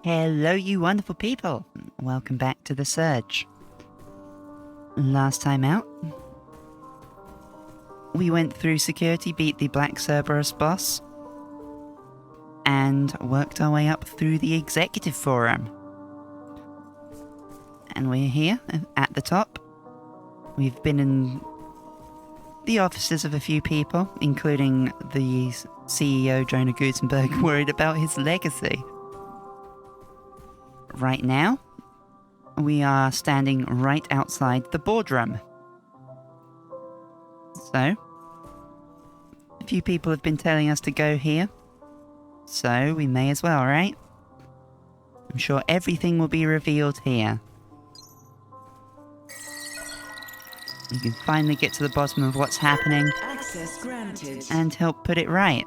Hello, you wonderful people. Welcome back to The Surge. Last time out, we went through security, beat the Black Cerberus boss, and worked our way up through the executive forum. And we're here at the top. We've been in the offices of a few people, including the CEO, Jonah Gutenberg, worried about his legacy. Right now, we are standing right outside the boardroom. So, a few people have been telling us to go here, so we may as well, right? I'm sure everything will be revealed here. You can finally get to the bottom of what's happening. Access granted. And help put it right.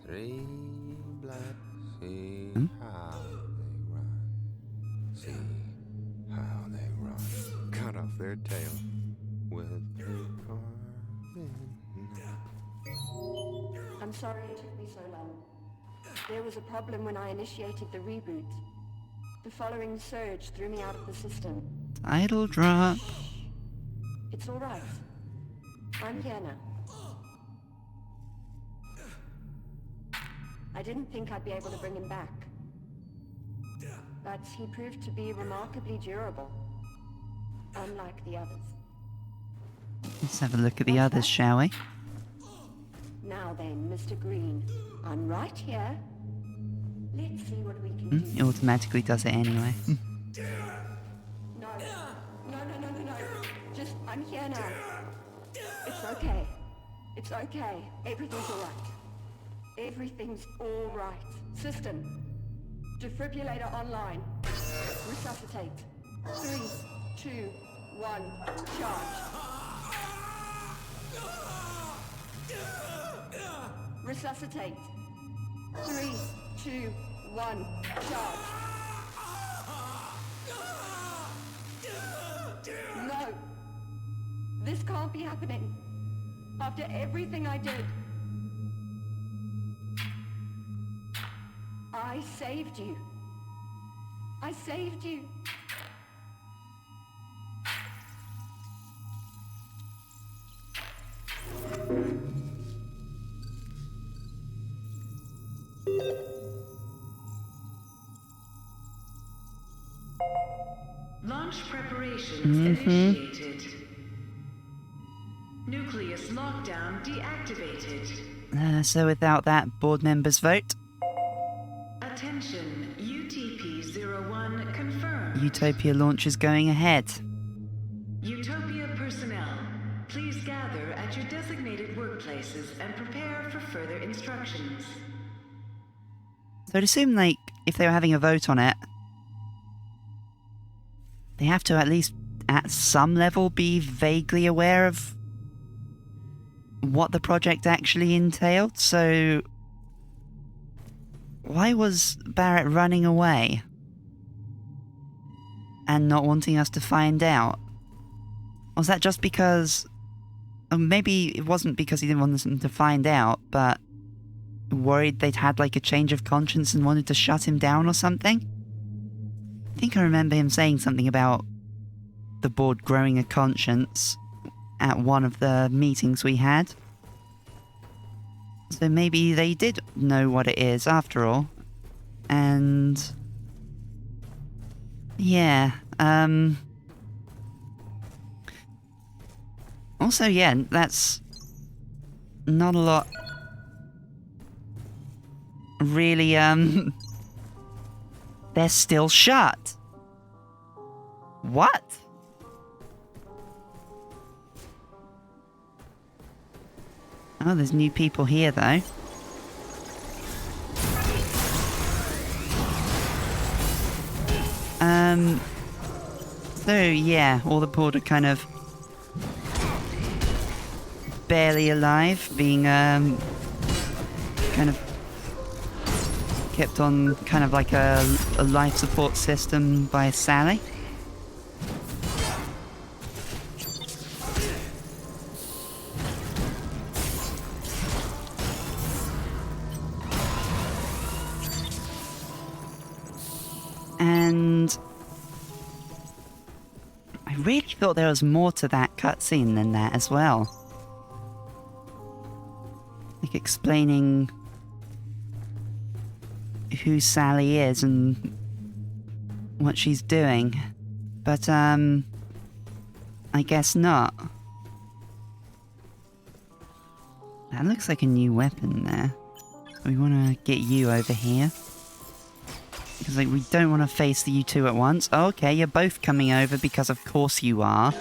Three black, see how they run. See how they run. Cut off their tail with a carbon. I'm sorry it took me so long. There was a problem when I initiated the reboot. The following surge threw me out of the system. Idle drop. It's all right. I'm here now. I didn't think I'd be able to bring him back. But he proved to be remarkably durable. Unlike the others. Let's have a look at the others, shall we? Now then, Mr. Green. I'm right here. Let's see what we can It do. automatically does it anyway. No. Just, I'm here now. It's okay. It's okay. Everything's all right. Everything's all right. System. Defibrillator online. Resuscitate. 3, 2, 1. Charge. Resuscitate. 3, 2, 1. Charge. No. This can't be happening. After everything I did. I saved you. I saved you. Launch preparations initiated. Nucleus lockdown deactivated. So without that, board members vote. Attention, UTP-01 confirmed. Utopia launch is going ahead. Utopia personnel, please gather at your designated workplaces and prepare for further instructions. So I'd assume, like, if they were having a vote on it, they have to at least, at some level, be vaguely aware of what the project actually entailed. So why was Barrett running away and not wanting us to find out? Was that just because... maybe it wasn't because he didn't want them to find out, but worried they'd had like a change of conscience and wanted to shut him down or something? I think I remember him saying something about the board growing a conscience at one of the meetings we had. So maybe they did know what it is after all. And... yeah, also, yeah, that's not a lot really, they're still shut. What? Oh, there's new people here, though. So, yeah, all the board are kind of barely alive, being, kind of kept on kind of like a life support system by Sally. And I really thought there was more to that cutscene than that as well. Like explaining who Sally is and what she's doing. But, I guess not. That looks like a new weapon there. We want to get you over here. Because like, we don't want to face you two at once. Oh, okay, you're both coming over because of course you are.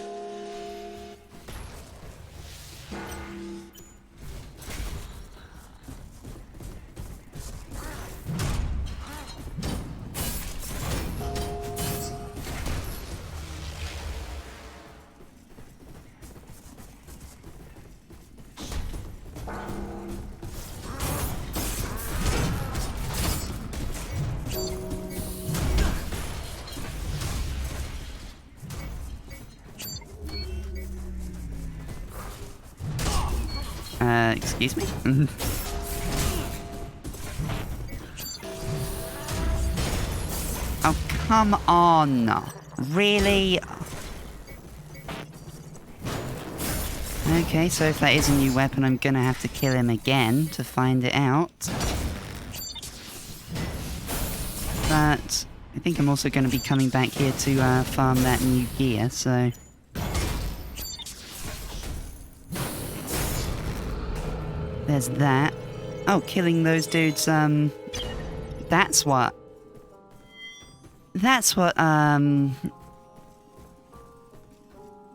Excuse me? Oh, come on. Really? Okay, so if that is a new weapon, I'm gonna have to kill him again to find it out. But I think I'm also gonna be coming back here to farm that new gear, so... There's that. Oh, killing those dudes, that's what... That's what,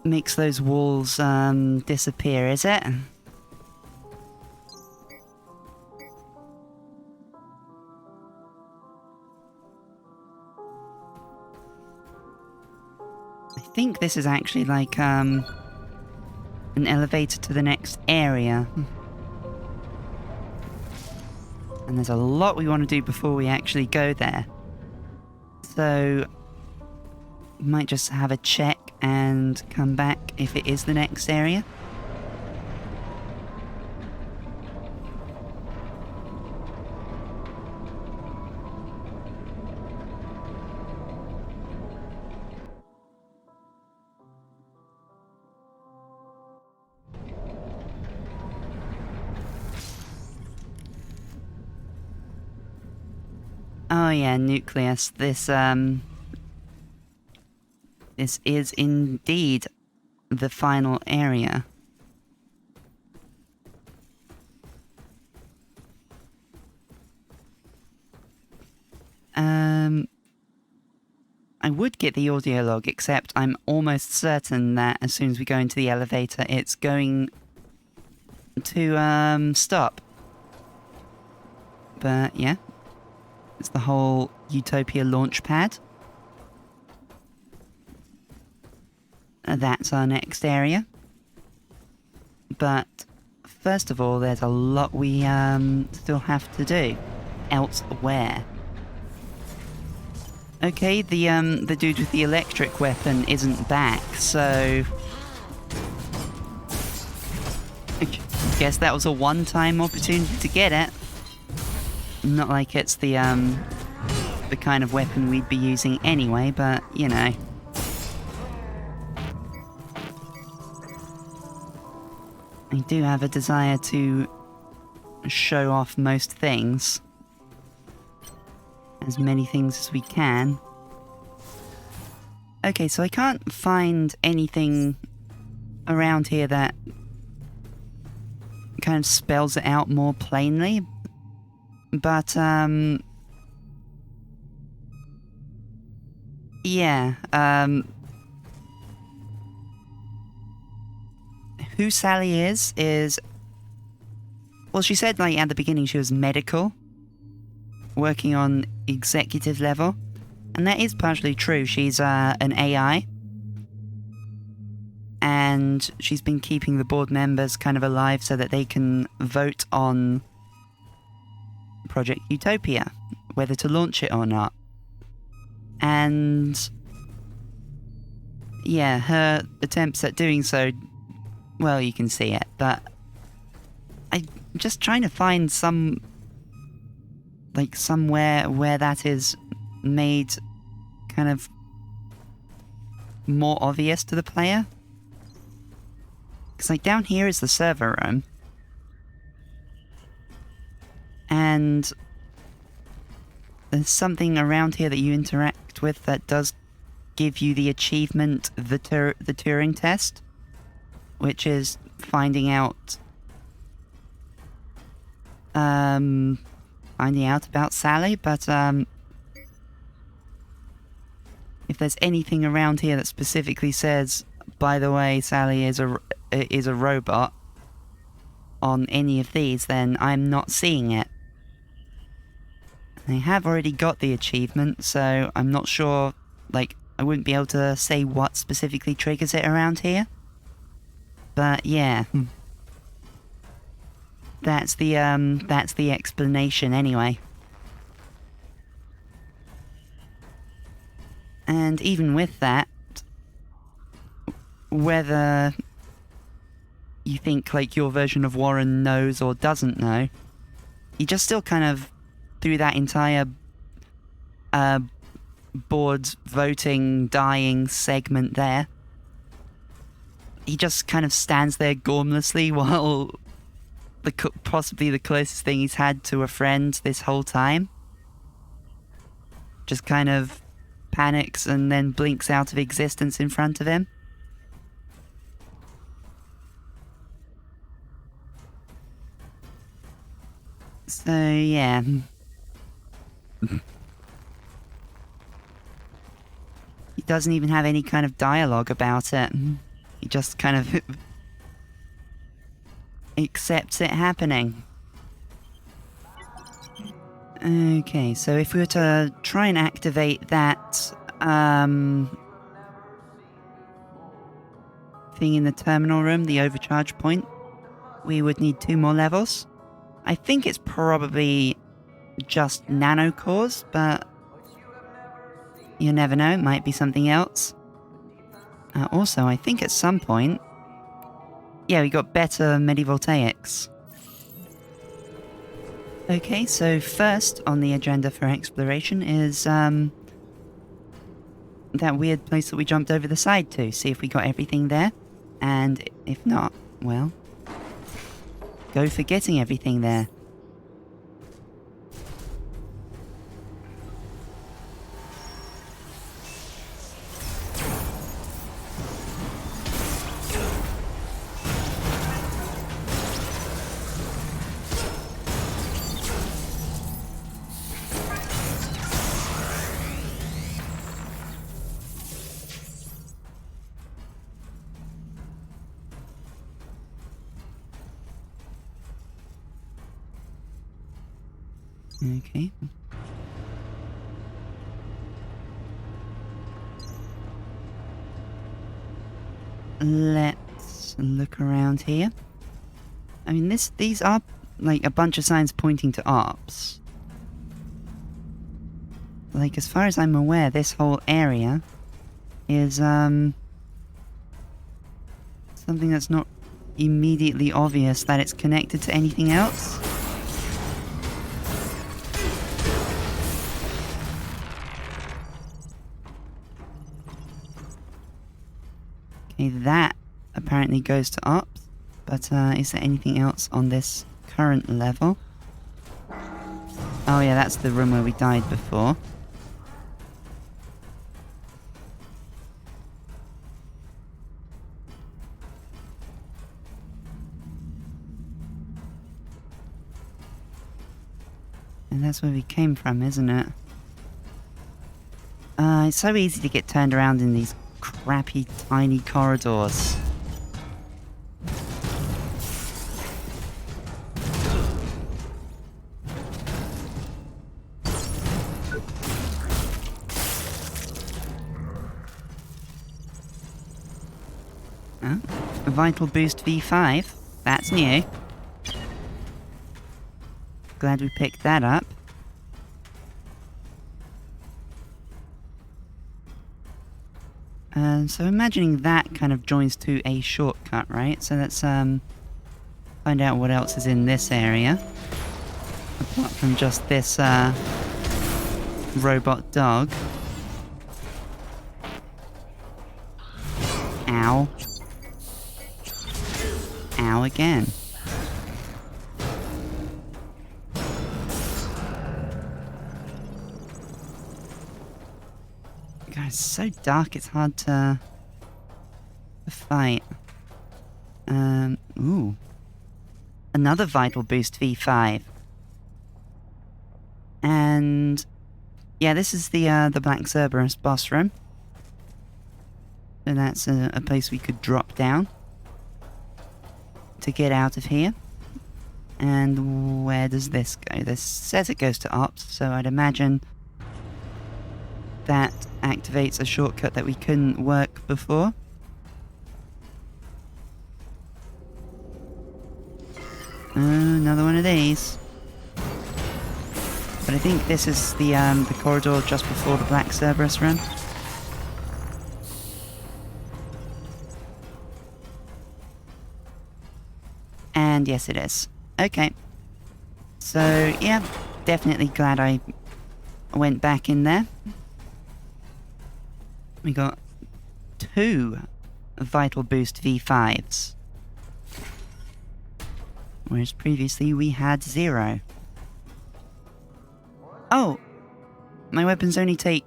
makes those walls, disappear, is it? I think this is actually like, an elevator to the next area. And there's a lot we want to do before we actually go there. So, might just have a check and come back if it is the next area. Oh yeah, Nucleus. This is indeed the final area. I would get the audio log, except I'm almost certain that as soon as we go into the elevator, it's going to, stop. But, yeah. It's the whole Utopia launch pad. That's our next area. But first of all, there's a lot we still have to do elsewhere. Okay, the dude with the electric weapon isn't back, so I guess that was a one-time opportunity to get it. Not like it's the kind of weapon we'd be using anyway, but, you know. I do have a desire to show off most things. As many things as we can. Okay, so I can't find anything around here that kind of spells it out more plainly. But, yeah, who Sally is, well, she said, like, at the beginning she was medical, working on executive level, and that is partially true. She's, an AI, and she's been keeping the board members kind of alive so that they can vote on Project Utopia, whether to launch it or not. And yeah, her attempts at doing so, well, you can see it, but I'm just trying to find some, like, somewhere where that is made kind of more obvious to the player. Because, like, down here is the server room. And there's something around here that you interact with that does give you the achievement, the Turing test, which is finding out about Sally, but if there's anything around here that specifically says, by the way, Sally is a robot on any of these, then I'm not seeing it. I have already got the achievement, so I'm not sure, like, I wouldn't be able to say what specifically triggers it around here. But yeah. That's the explanation anyway. And even with that, whether you think, like, your version of Warren knows or doesn't know, he just still kind of, through that entire board voting, dying segment there, he just kind of stands there gormlessly while possibly the closest thing he's had to a friend this whole time just kind of panics and then blinks out of existence in front of him. So, yeah. He doesn't even have any kind of dialogue about it. He just kind of accepts it happening. Okay, so if we were to try and activate that thing in the terminal room, the overcharge point, we would need 2 more levels. I think it's probably just nanocores, but you never know, it might be something else. Also, I think at some point, yeah, we got better medi-voltaics. Okay, so first on the agenda for exploration is that weird place that we jumped over the side to, see if we got everything there, and if not, well, go for getting everything there. Okay. Let's look around here. I mean, these are, like, a bunch of signs pointing to ops. Like, as far as I'm aware, this whole area is, something that's not immediately obvious that it's connected to anything else. Okay, that apparently goes to ops, but is there anything else on this current level? Oh yeah, that's the room where we died before. And that's where we came from, isn't it? It's so easy to get turned around in these crappy, tiny corridors. Oh, Vital Boost V5. That's new. Glad we picked that up. So imagining that kind of joins to a shortcut, right? So let's find out what else is in this area. Apart from just this robot dog. Ow. Ow again. God, it's so dark it's hard to fight. Ooh. Another Vital Boost V5. And yeah, this is the Black Cerberus boss room. So that's a place we could drop down to get out of here. And where does this go? This says it goes to Ops, so I'd imagine that activates a shortcut that we couldn't work before. Another one of these. But I think this is the corridor just before the Black Cerberus run. And yes, it is. Okay. So, yeah, definitely glad I went back in there. We got 2 Vital Boost V5s. Whereas previously we had 0. Oh! My weapons only take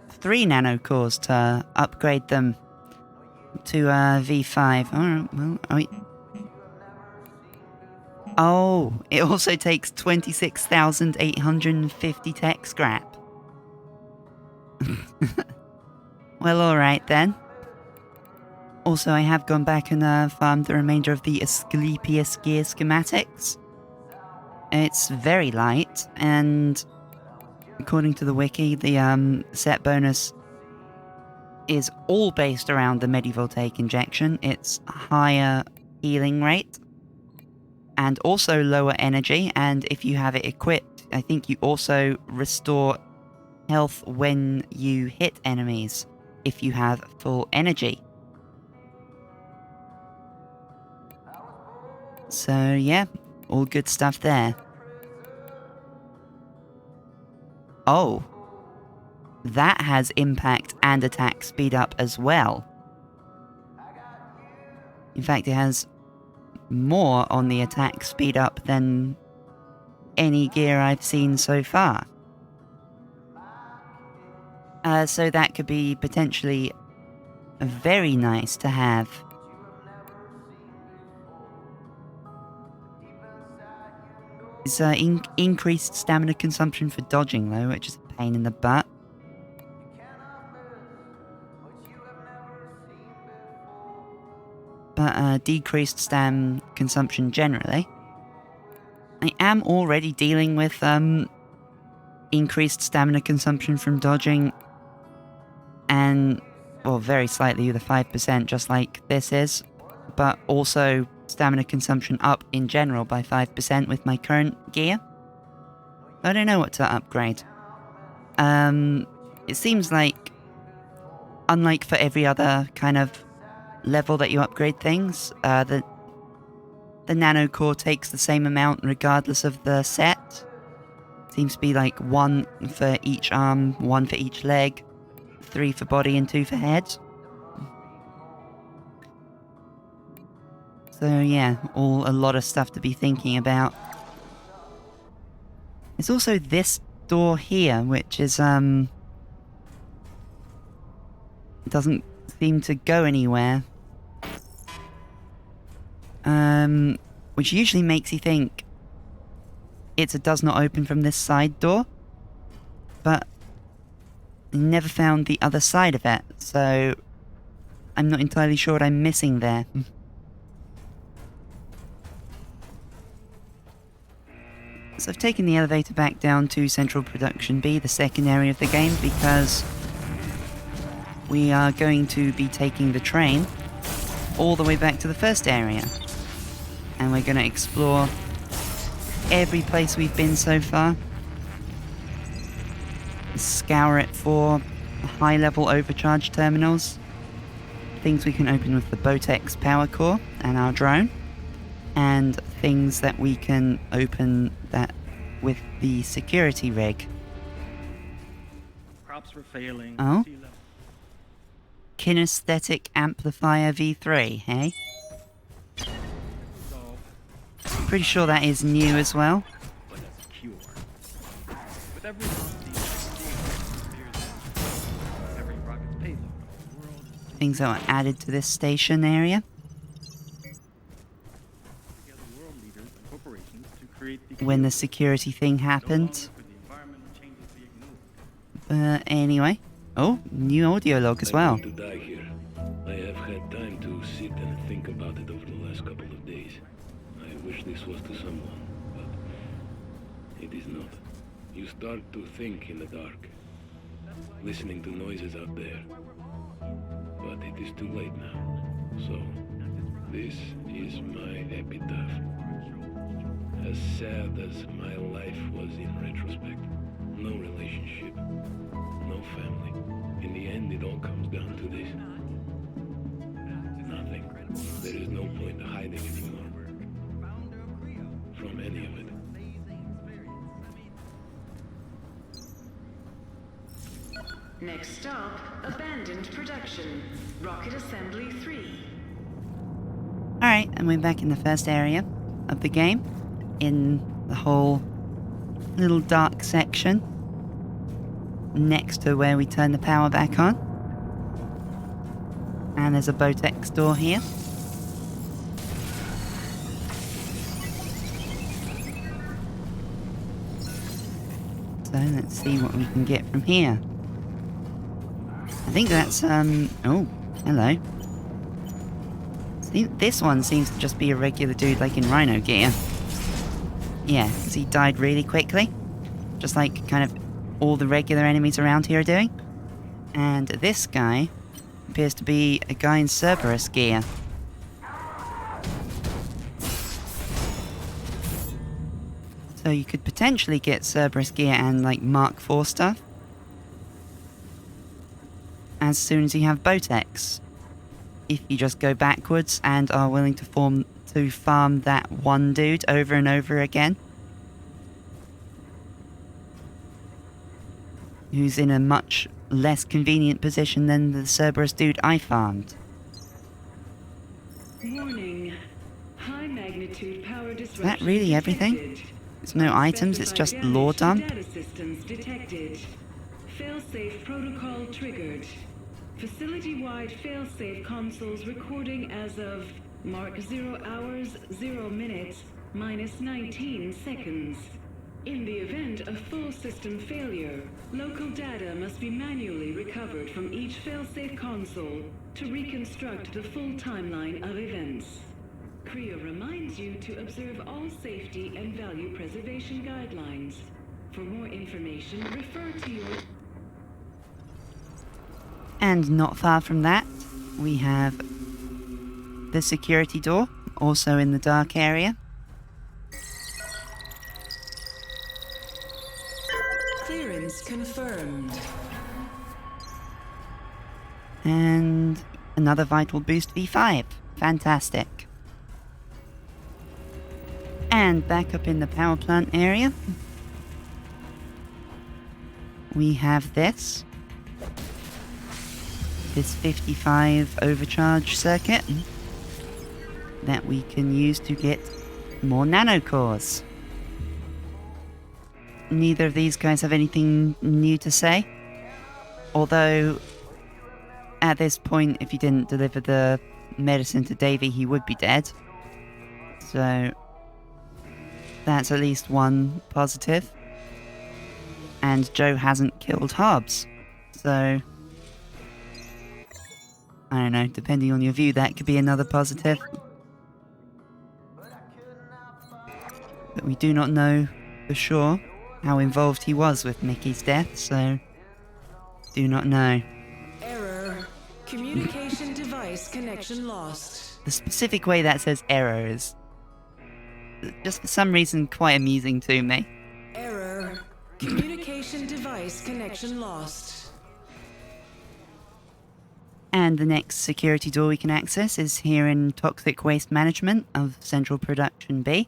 3 nanocores to upgrade them to V5. Alright, well, oh, it also takes 26,850 tech scrap. Well, alright then. Also, I have gone back and farmed the remainder of the Asclepius gear schematics. It's very light, and according to the wiki, the set bonus is all based around the Medivoltaic injection. It's higher healing rate, and also lower energy, and if you have it equipped, I think you also restore health when you hit enemies, if you have full energy. So yeah, all good stuff there. Oh, that has impact and attack speed up as well. In fact, it has more on the attack speed up than any gear I've seen so far. So that could be potentially very nice to have. It's increased stamina consumption for dodging though, which is a pain in the butt. But decreased stam consumption generally. I am already dealing with increased stamina consumption from dodging, and, well, very slightly with a 5%, just like this is, but also stamina consumption up in general by 5% with my current gear. I don't know what to upgrade. It seems like, unlike for every other kind of level that you upgrade things, the nanocore takes the same amount regardless of the set. Seems to be like 1 for each arm, 1 for each leg, 3 for body and 2 for head. So yeah, a lot of stuff to be thinking about. There's also this door here, which is doesn't seem to go anywhere. Which usually makes you think it does not open from this side door, but I never found the other side of it, so I'm not entirely sure what I'm missing there. So I've taken the elevator back down to Central Production B, the second area of the game, because we are going to be taking the train all the way back to the first area. And we're going to explore every place we've been so far. Scour it for high-level overcharge terminals. Things we can open with the botecs power core and our drone. And things that we can open that with the security rig. Crops were failing. Oh? Kinesthetic Amplifier V3, hey? Pretty sure that is new as well. But as a cure. With every month, every rocket's payload, the world is Things that were added to this station area. together world leaders and corporations to create the When the security thing happened. for the environmental changes we ignored. But anyway. Oh, new audio log as well. I'm going to die here. I have had time to sit and think about it over the last couple of days. I wish this was to someone, but it is not. You start to think in the dark, listening to noises out there. But it is too late now. So, this is my epitaph. As sad as my life was in retrospect. No relationship, no family. In the end, it all comes down to this. Nothing. There is no point hiding anymore. From any of it. Next stop, abandoned production. Rocket Assembly 3. Alright, and we're back in the first area of the game. In the whole little dark section. Next to where we turn the power back on. And there's a botecs door here. So let's see what we can get from here. I think that's, oh, hello. See, this one seems to just be a regular dude like in Rhino gear. Yeah, because he died really quickly. Just like kind of all the regular enemies around here are doing. And this guy appears to be a guy in Cerberus gear. So you could potentially get Cerberus gear and like Mark IV stuff as soon as you have botecs. If you just go backwards and are willing to farm that one dude over and over again. Who's in a much less convenient position than the Cerberus dude I farmed. Warning. High magnitude power disruption. Is that really everything? detected. There's no items, it's just Specified lore damage to dump? Data systems detected. Failsafe protocol triggered. Facility-wide failsafe consoles recording as of mark 0 hours, 0 minutes, minus 19 seconds. In the event of full system failure, local data must be manually recovered from each failsafe console to reconstruct the full timeline of events. CREA reminds you to observe all safety and value preservation guidelines. For more information, refer to your... And not far from that, we have the security door, also in the dark area. Clearance confirmed. And another vital boost V5. Fantastic. And back up in the power plant area, we have this 55 overcharge circuit that we can use to get more nanocores. Neither of these guys have anything new to say. Although, at this point, if you didn't deliver the medicine to Davy, he would be dead. So, that's at least one positive. And Joe hasn't killed Hobbs. So, I don't know, depending on your view, that could be another positive. But we do not know for sure how involved he was with Mickey's death, so do not know. Error. Communication device connection lost. The specific way that says error is just for some reason quite amusing to me. Error. Communication device connection lost. And the next security door we can access is here in Toxic Waste Management of Central Production B.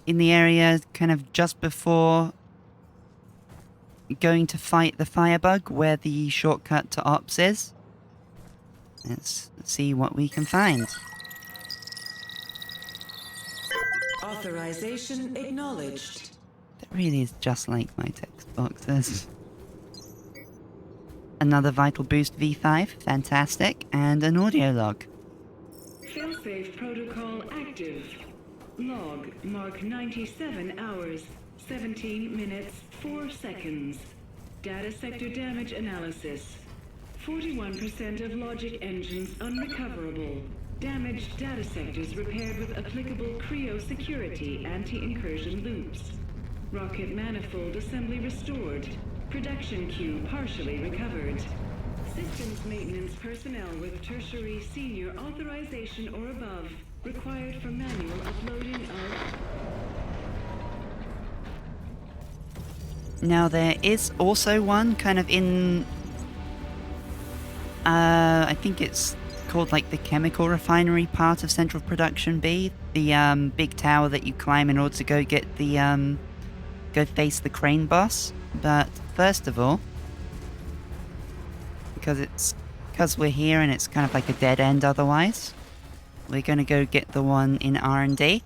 In the area kind of just before going to fight the firebug where the shortcut to Ops is. Let's see what we can find. Authorization acknowledged. That really is just like my text boxes. Another Vital Boost V5, fantastic, and an audio log. Failsafe protocol active. Log mark 97 hours, 17 minutes, 4 seconds. Data sector damage analysis. 41% of logic engines unrecoverable. Damaged data sectors repaired with applicable Creo security anti-incursion loops. Rocket manifold assembly restored. Production queue partially recovered. Systems maintenance personnel with tertiary senior authorization or above required for manual uploading of... Now there is also one kind of in... I think it's called like the chemical refinery part of Central Production B. The big tower that you climb in order to go get the... go face the crane boss. But first of all... Because we're here and it's kind of like a dead end otherwise, we're going to go get the one in R&D.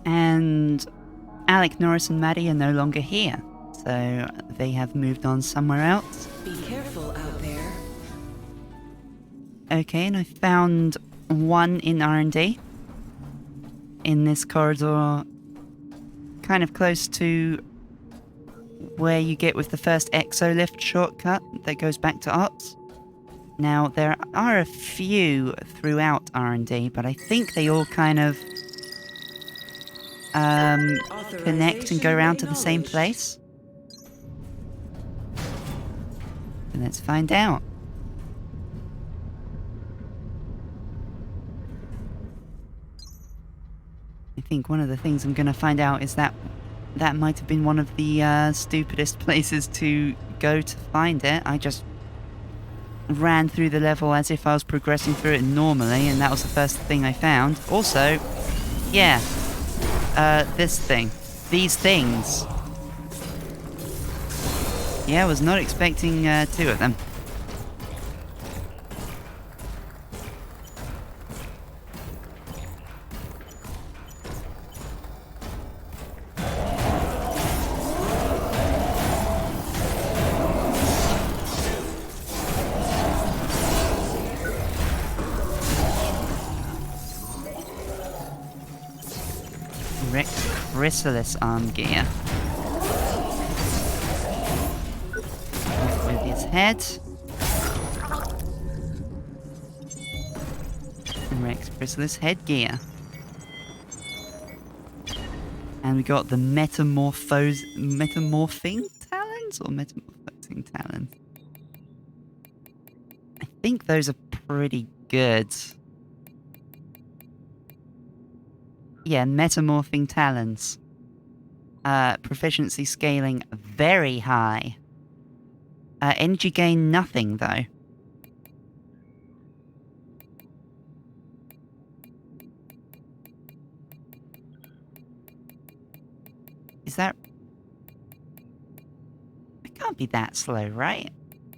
And Alec, Norris and Maddie are no longer here, so they have moved on somewhere else. Be careful out there. Okay, and I found one in R&D. In this corridor, kind of close to where you get with the first exolift shortcut that goes back to Ops. Now, there are a few throughout R&D, but I think they all kind of connect and go around to the same place. And let's find out. I think one of the things I'm going to find out is that that might have been one of the stupidest places to go to find it. I just ran through the level as if I was progressing through it normally, and that was the first thing I found. Also, yeah, this thing. These things. Yeah, I was not expecting two of them. Chrysalis arm gear. Off with his head. Rex Chrysalis headgear. And we got the metamorphing talons or metamorphosing talons. I think those are pretty good. Yeah, metamorphing talons. Proficiency scaling very high. Energy gain nothing though. Is that... It can't be that slow, right?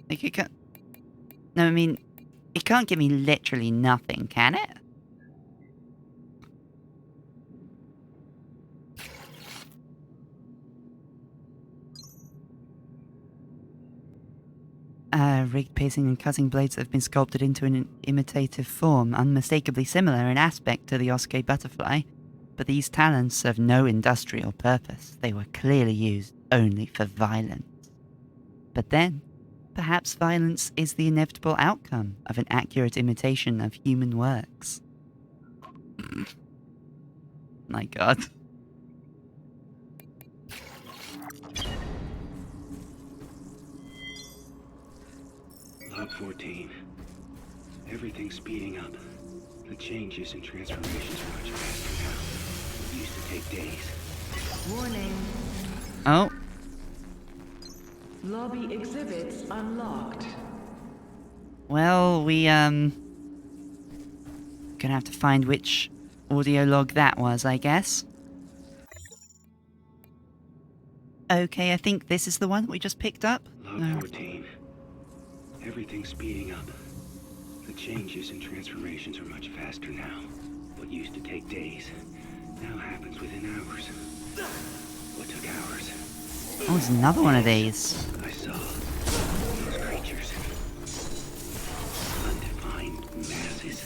Like it can't... No, I mean, it can't give me literally nothing, can it? Rigged piercing and cutting blades that have been sculpted into an imitative form, unmistakably similar in aspect to the Oscar butterfly, but these talons serve no industrial purpose. They were clearly used only for violence. But then, perhaps violence is the inevitable outcome of an accurate imitation of human works. My god. Log 14. Everything's speeding up. The changes and transformations are much faster now. It used to take days. Warning. Oh. Lobby exhibits unlocked. Well, gonna have to find which audio log that was, I guess. Okay, I think this is the one that we just picked up. Log 14. Everything's speeding up. The changes and transformations are much faster now. What used to take days now happens within hours. What took hours? Oh, there's another one of these. I saw those creatures. Undefined masses.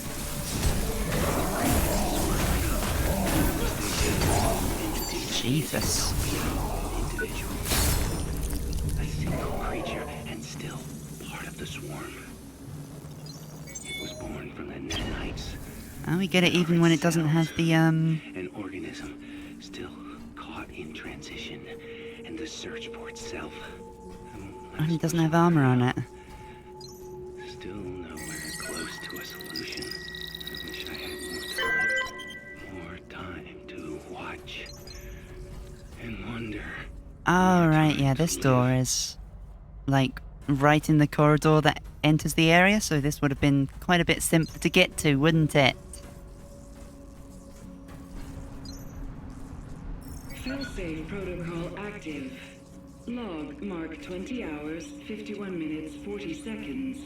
Jesus. Individual. A single creature and still part of the swarm. It was born from the nanites. Oh, we get it even when it doesn't have the, An organism still caught in transition, and the search for itself. And it doesn't have armor on it. Still nowhere close to a solution. I wish I had more time to watch and wonder. Oh, right, yeah, this door is, like, right in the corridor that enters the area, so this would have been quite a bit simpler to get to, wouldn't it? Failsafe protocol active. Log mark 20 hours, 51 minutes, 40 seconds.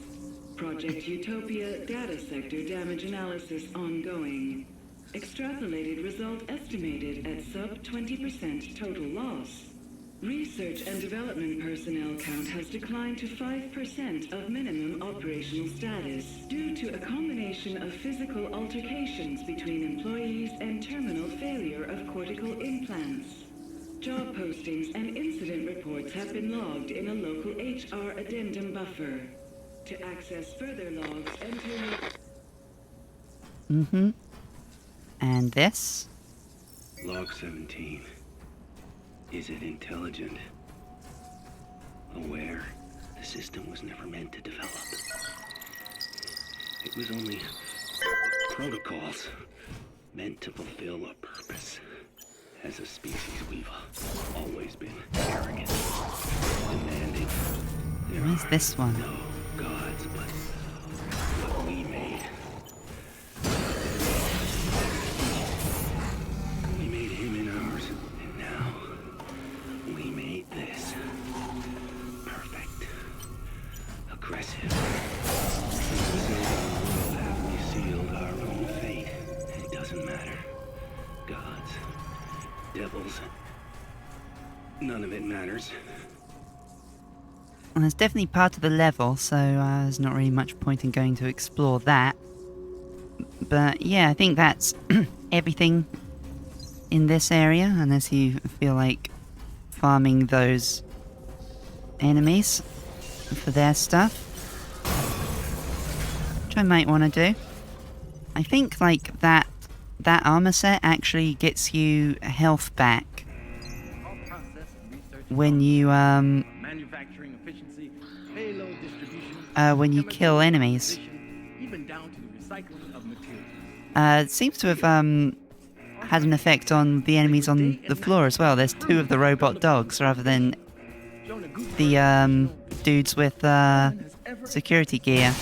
Project Utopia data sector damage analysis ongoing. Extrapolated result estimated at sub 20% total loss. Research and development personnel count has declined to 5% of minimum operational status due to a combination of physical altercations between employees and terminal failure of cortical implants. Job postings and incident reports have been logged in a local HR addendum buffer. To access further logs, enter... Mm-hmm. And this? Log 17. Is it intelligent? Aware? The system was never meant to develop. It was only protocols meant to fulfill a purpose. As a species, we've always been arrogant, demanding. Where's this one? No gods, but what we made. We made him in ours, and now we made this. Perfect. Aggressive. Have we sealed our own fate? It doesn't matter. Gods, devils, none of it matters. Well, there's definitely part of the level, so there's not really much point in going to explore that. But yeah, I think that's everything in this area, unless you feel like farming those enemies for their stuff. Which I might want to do. I think like that armor set actually gets you health back when you manufacturing efficiency, payload distribution, when you kill enemies. even down to the recycling of materials. It seems to have had an effect on the enemies on the floor as well. There's two of the robot dogs rather than the dudes with security gear.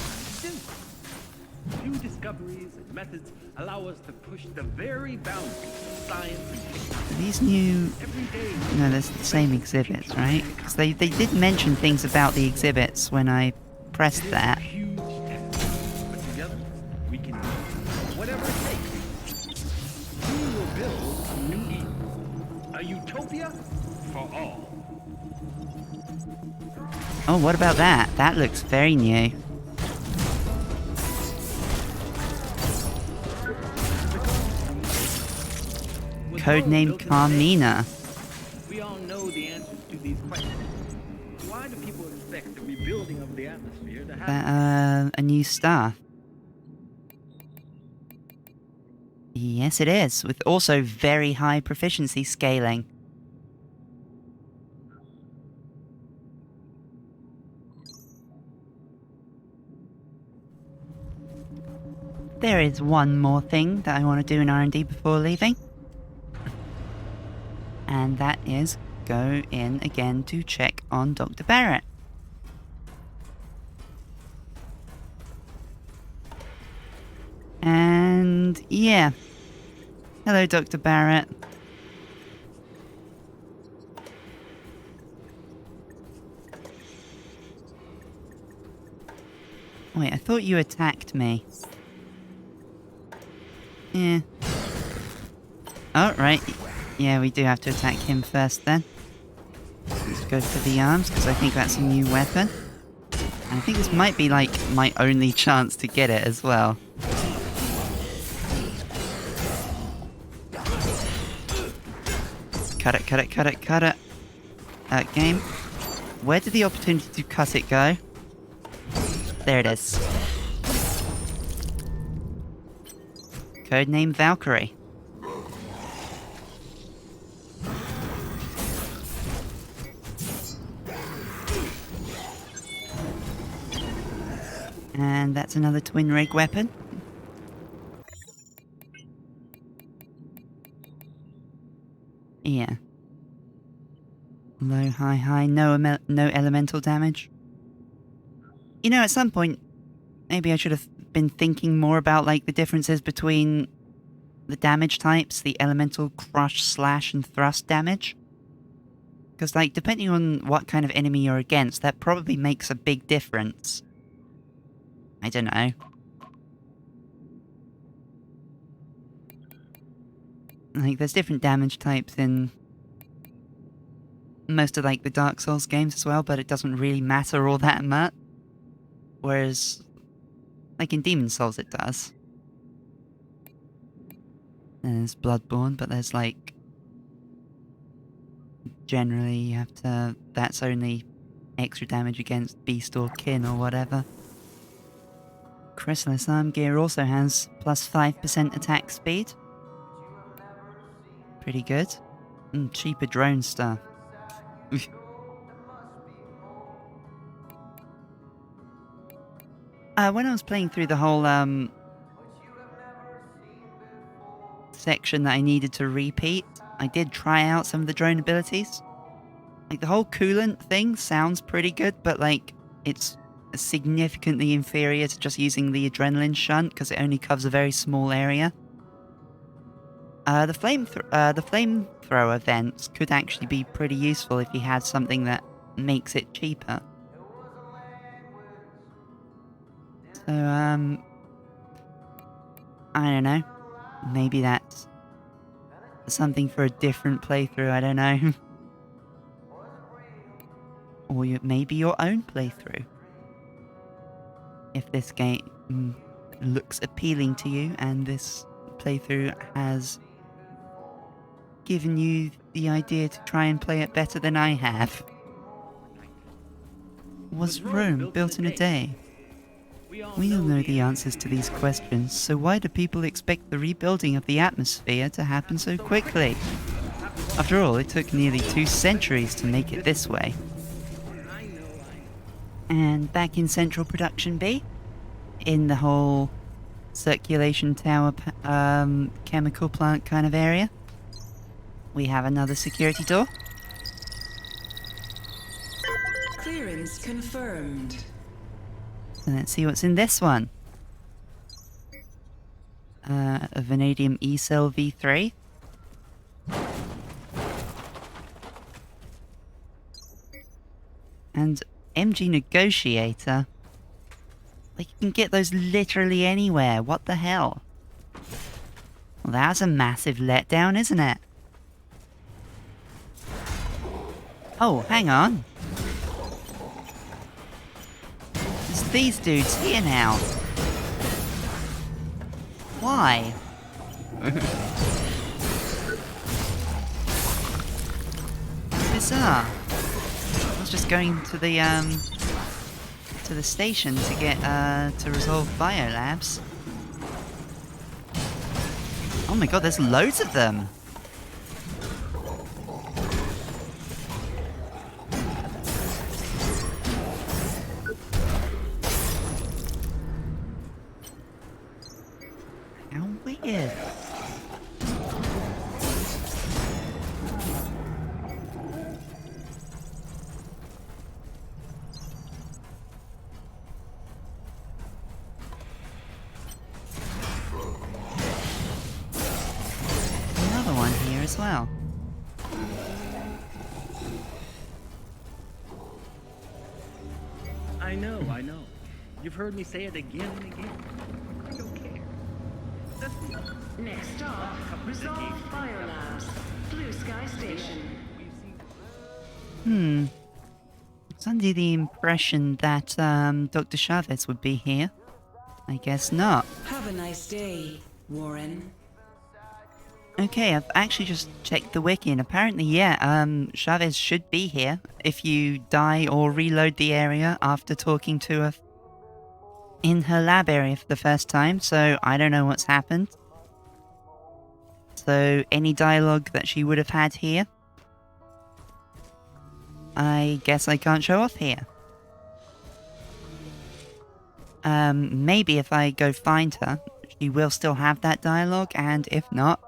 New discoveries and methods allow us to push the very boundaries of science and technology. These new... Every day, No, there's the same exhibits, right? Because they did mention things about the exhibits when I pressed that. huge task. But together, we can do whatever it takes. We will build a new Eden, a utopia for all. Oh, what about that? That looks very new. Codename Carmina. We all know the answers to these questions. Why do people expect the rebuilding of the atmosphere to happen? A new star. Yes, it is, with also very high proficiency scaling. There is one more thing that I want to do in R&D before leaving. And that is go in again to check on Dr. Barrett. And yeah. Hello, Dr. Barrett. Wait, I thought you attacked me. Yeah. Oh, right. Yeah, we do have to attack him first then. Let's go for the arms, because I think that's a new weapon. And I think this might be, like, my only chance to get it as well. Cut it, cut it, cut it, cut it. Game. Where did the opportunity to cut it go? There it is. Codename Valkyrie. And that's another twin rig weapon. Yeah. Low, high, high, no elemental damage. You know, at some point, maybe I should have been thinking more about, like, the differences between the damage types, the elemental, crush, slash, and thrust damage. Because, like, depending on what kind of enemy you're against, that probably makes a big difference. I don't know. Like, there's different damage types in most of, like, the Dark Souls games as well, but it doesn't really matter all that much. Whereas, like, in Demon Souls it does. And there's Bloodborne, but there's, like... Generally, you have to... That's only extra damage against Beast or Kin or whatever. Chrysalis Arm Gear also has plus 5% attack speed. Pretty good. Cheaper drone stuff. When I was playing through the whole section that I needed to repeat, I did try out some of the drone abilities. Like, the whole coolant thing sounds pretty good, but, like, it's significantly inferior to just using the adrenaline shunt, because it only covers a very small area. The flamethrower vents could actually be pretty useful if you had something that makes it cheaper. So, I don't know. Maybe that's something for a different playthrough, I don't know. Or maybe your own playthrough. If this game looks appealing to you and this playthrough has given you the idea to try and play it better than I have. Was Rome built in a day? We all know the answers to these questions, so why do people expect the rebuilding of the atmosphere to happen so quickly? After all, it took nearly 2 centuries to make it this way. And back in Central Production B, in the whole circulation tower chemical plant kind of area, we have another security door. Clearance confirmed. So let's see what's in this one. A vanadium E-cell V3. And MG Negotiator. Like, you can get those literally anywhere. What the hell? Well, that's a massive letdown, isn't it? Oh, hang on. It's these dudes here now. Why? Bizarre. I was just going to the station to get to resolve biolabs. Oh my god, there's loads of them. How weird. Another one here as well. I know. You've heard me say it again and again. I don't care. Let's be honest. Next stop, Resolve Biolabs, Blue Sky Station. I was under the impression that Dr. Chavez would be here. I guess not. Have a nice day, Warren. Okay, I've actually just checked the wiki, and apparently, yeah, Chavez should be here if you die or reload the area after talking to her in her lab area for the first time, so I don't know what's happened. So, any dialogue that she would have had here, I guess I can't show off here. Maybe if I go find her, she will still have that dialogue, and if not,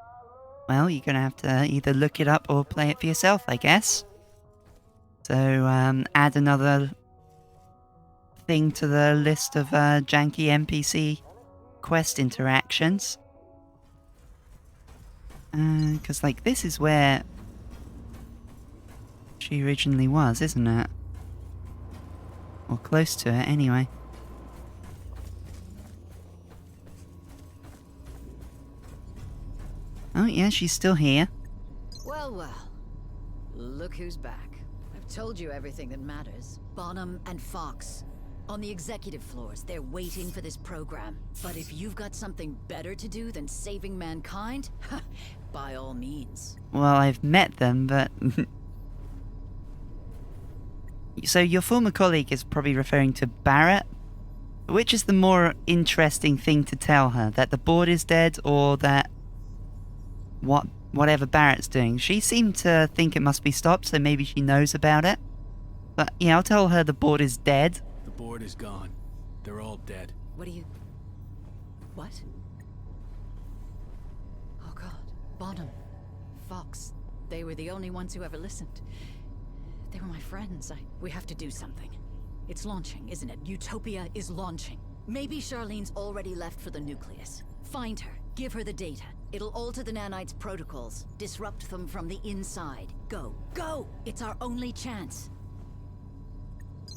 well, you're gonna have to either look it up or play it for yourself, I guess. So, add another thing to the list of janky NPC quest interactions. Because, like, this is where she originally was, isn't it? Or close to it, anyway. Oh, yeah, she's still here. Well, well. Look who's back. I've told you everything that matters. Bonham and Fox. On the executive floors, they're waiting for this program. But if you've got something better to do than saving mankind, by all means. Well, I've met them, but... So your former colleague is probably referring to Barrett? Which is the more interesting thing to tell her? That the board is dead, or that... whatever Barrett's doing? She seemed to think it must be stopped, so maybe she knows about it. But yeah, I'll tell her the board is dead. The board is gone. They're all dead. What do you... What? Oh god. Bonham. Fox. They were the only ones who ever listened. They were my friends. We have to do something. It's launching, isn't it? Utopia is launching. Maybe Charlene's already left for the nucleus. Find her. Give her the data. It'll alter the nanites' protocols. Disrupt them from the inside. Go. Go! It's our only chance.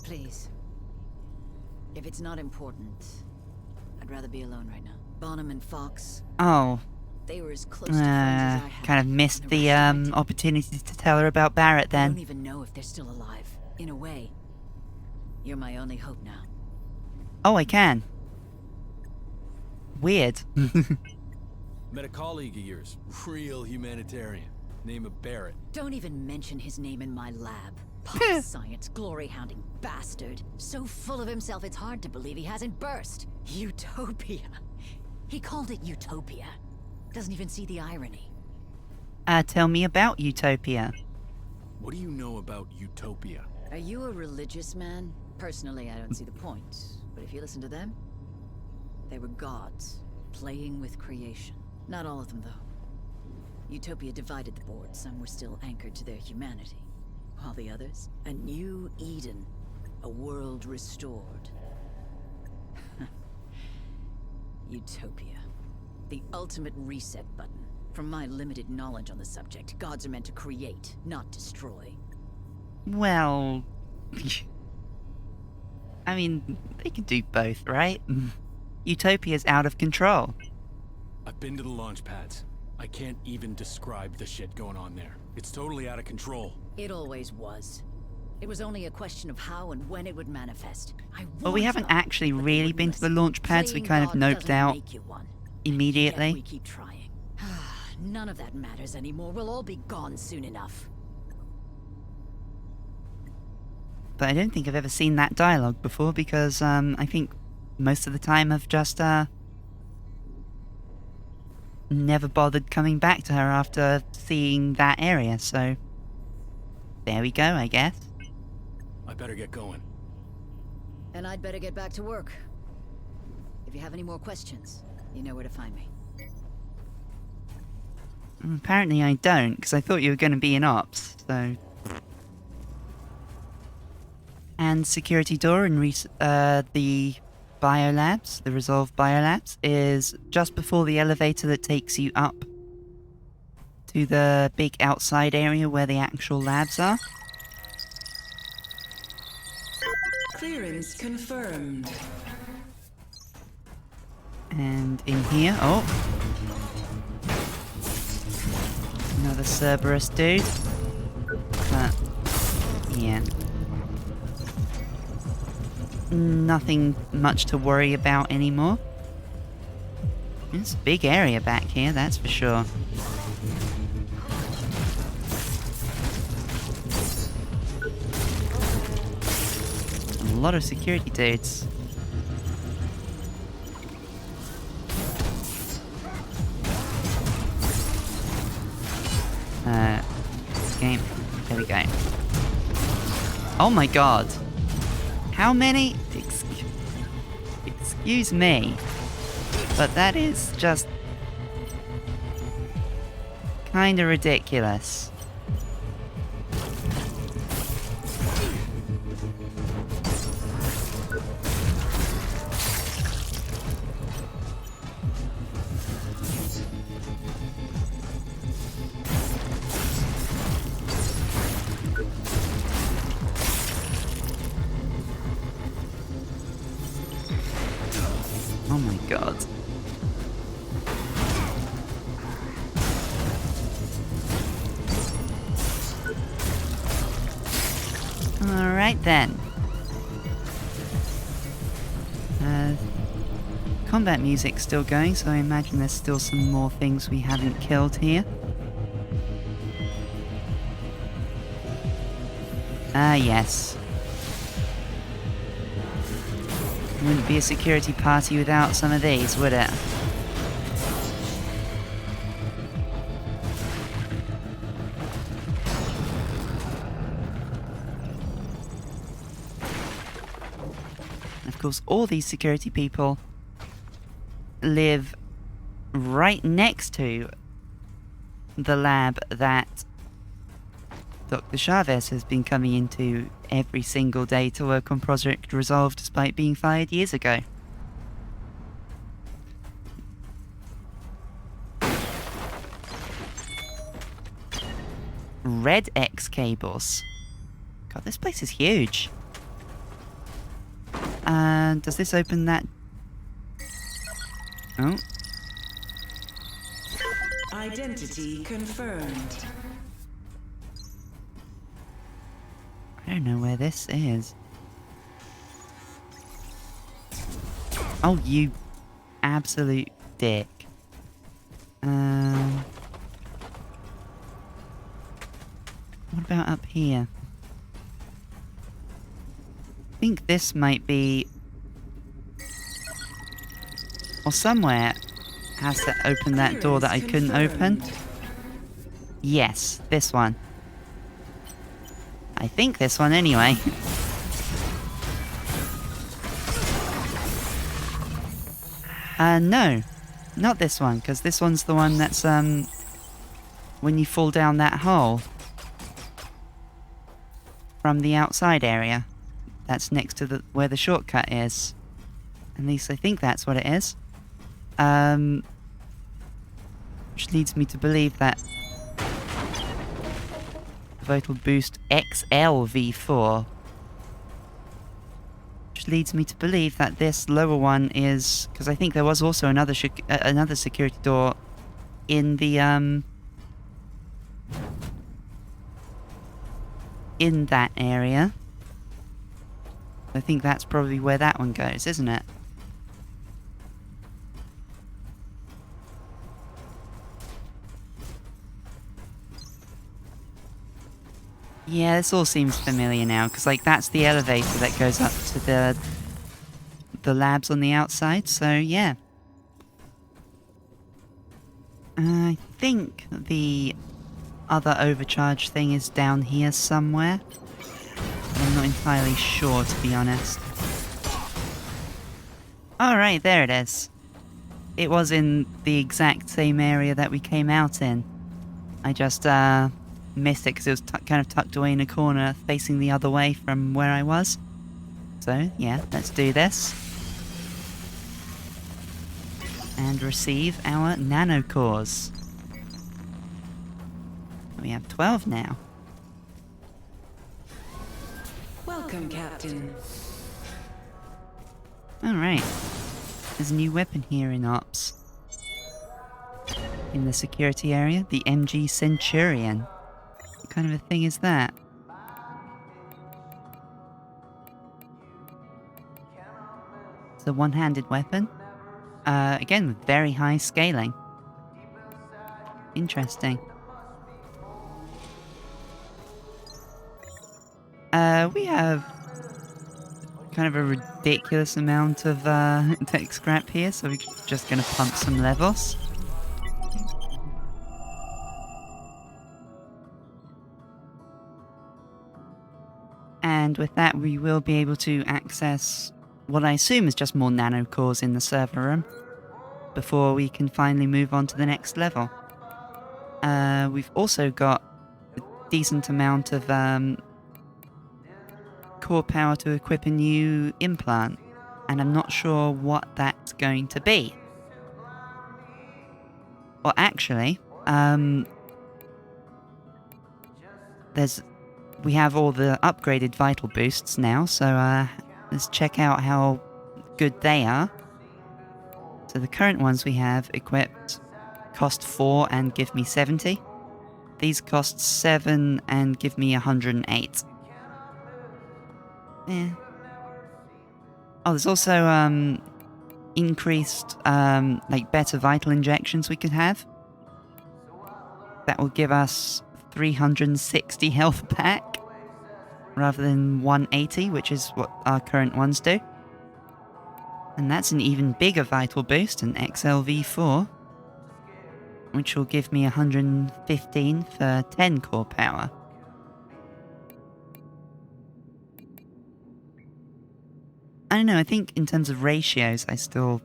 Please. If it's not important, I'd rather be alone right now. Bonham and Fox, Oh, they were as close to friends as I had. kind of missed And the rest of my opportunity to tell her about Barrett I then. don't even know if they're still alive. In a way, you're my only hope now. Oh, I can. Weird. Met a colleague of yours. Real humanitarian. Name of Barrett. Don't even mention his name in my lab. Pop science, glory-hounding bastard. So full of himself, it's hard to believe he hasn't burst. Utopia. He called it Utopia. Doesn't even see the irony. Tell me about Utopia. What do you know about Utopia? Are you a religious man? Personally, I don't see the point. But if you listen to them, they were gods, playing with creation. Not all of them, though. Utopia divided the board. Some were still anchored to their humanity. While the others, a new Eden, a world restored. Utopia. The ultimate reset button. From my limited knowledge on the subject, gods are meant to create, not destroy. Well... I mean, they can do both, right? Utopia's out of control. I've been to the launch pads. I can't even describe the shit going on there. It's totally out of control. It always was. It was only a question of how and when it would manifest. Well, we haven't actually really been to the launch pads. We kind of noped out immediately. Yet we keep trying. None of that matters anymore. We'll all be gone soon enough. But I don't think I've ever seen that dialogue before because I think most of the time I've just never bothered coming back to her after seeing that area, so there we go, I guess. I better get going. And I'd better get back to work. If you have any more questions, you know where to find me. Apparently I don't, because I thought you were going to be in ops, so... And security door in the biolabs, the Resolve biolabs, is just before the elevator that takes you up to the big outside area where the actual labs are. Clearance confirmed. And in here, oh! Another Cerberus dude. But, yeah. Nothing much to worry about anymore. It's a big area back here, that's for sure. A lot of security dudes. Game. There we go. Oh my god. How many? Excuse me. But that is just kinda ridiculous. Oh my god. Alright then. Combat music's still going, so I imagine there's still some more things we haven't killed here. Ah, yes. Wouldn't be a security party without some of these, would it? Of course, all these security people live right next to the lab that Dr. Chavez has been coming into every single day to work on Project Resolve despite being fired years ago. Red X cables. God, this place is huge. And does this open that? Oh. Identity confirmed. I don't know where this is. Oh, you absolute dick. What about up here? I think this might be... or somewhere has to open that door that I couldn't open. Yes, this one. I think this one anyway. No. Not this one, because this one's the one that's, when you fall down that hole. From the outside area. That's next to where the shortcut is. At least I think that's what it is. Which leads me to believe that Vital Boost XL V4. Which leads me to believe that this lower one is... because I think there was also another security door in the, in that area. I think that's probably where that one goes, isn't it? Yeah, this all seems familiar now, because, like, that's the elevator that goes up to the labs on the outside, so, yeah. I think the other overcharge thing is down here somewhere. I'm not entirely sure, to be honest. Alright, there it is. It was in the exact same area that we came out in. I just, missed it because it was kind of tucked away in a corner facing the other way from where I was. So, yeah, let's do this. And receive our nanocores. We have 12 now. Welcome, Captain. Alright. There's a new weapon here in Ops. In the security area, the MG Centurion. What kind of a thing is that? It's a one-handed weapon. Again, with very high scaling. Interesting. We have kind of a ridiculous amount of tech scrap here, so we're just gonna pump some levels. And with that, we will be able to access what I assume is just more nanocores in the server room before we can finally move on to the next level. We've also got a decent amount of core power to equip a new implant, and I'm not sure what that's going to be. Well, actually, we have all the upgraded vital boosts now, so let's check out how good they are. So the current ones we have equipped cost 4 and give me 70. These cost 7 and give me 108. Yeah. Oh, there's also increased like better vital injections we could have. That will give us 360 health back rather than 180, which is what our current ones do. And that's an even bigger vital boost, an XLV4, which will give me 115 for 10 core power. I don't know, I think in terms of ratios, I still...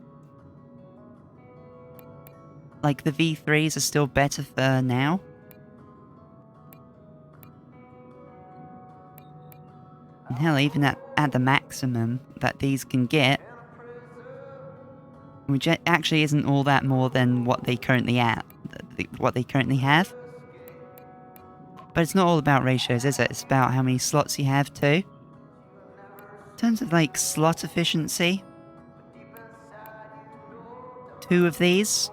like, the V3s are still better for now. And hell, even at the maximum that these can get, which actually isn't all that more than what they currently have. But it's not all about ratios, is it? It's about how many slots you have too. In terms of like slot efficiency, 2 of these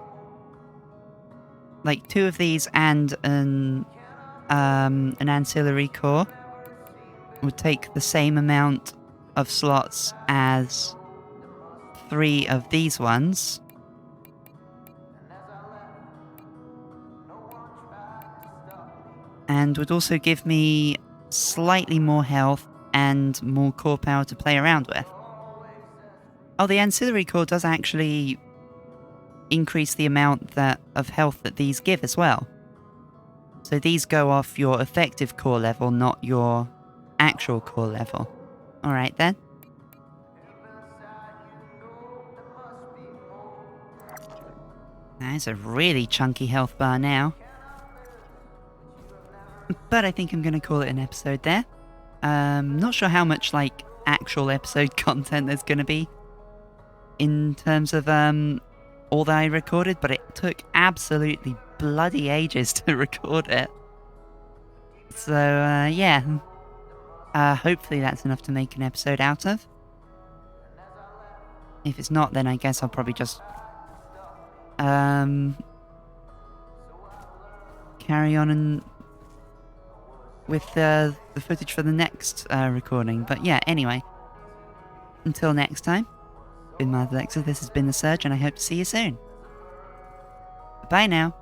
and an ancillary core would take the same amount of slots as 3 of these ones. And would also give me slightly more health and more core power to play around with. Oh, the ancillary core does actually increase the amount of health that these give as well. So these go off your effective core level, not your actual core level. Alright then. That's a really chunky health bar now. But I think I'm going to call it an episode there. Not sure how much, like, actual episode content there's going to be in terms of all that I recorded, but it took absolutely bloody ages to record it. So, yeah. Hopefully that's enough to make an episode out of. If it's not, then I guess I'll probably just carry on and with the footage for the next recording. But yeah, anyway. Until next time, been my Alexa, this has been The Surge, and I hope to see you soon. Bye now.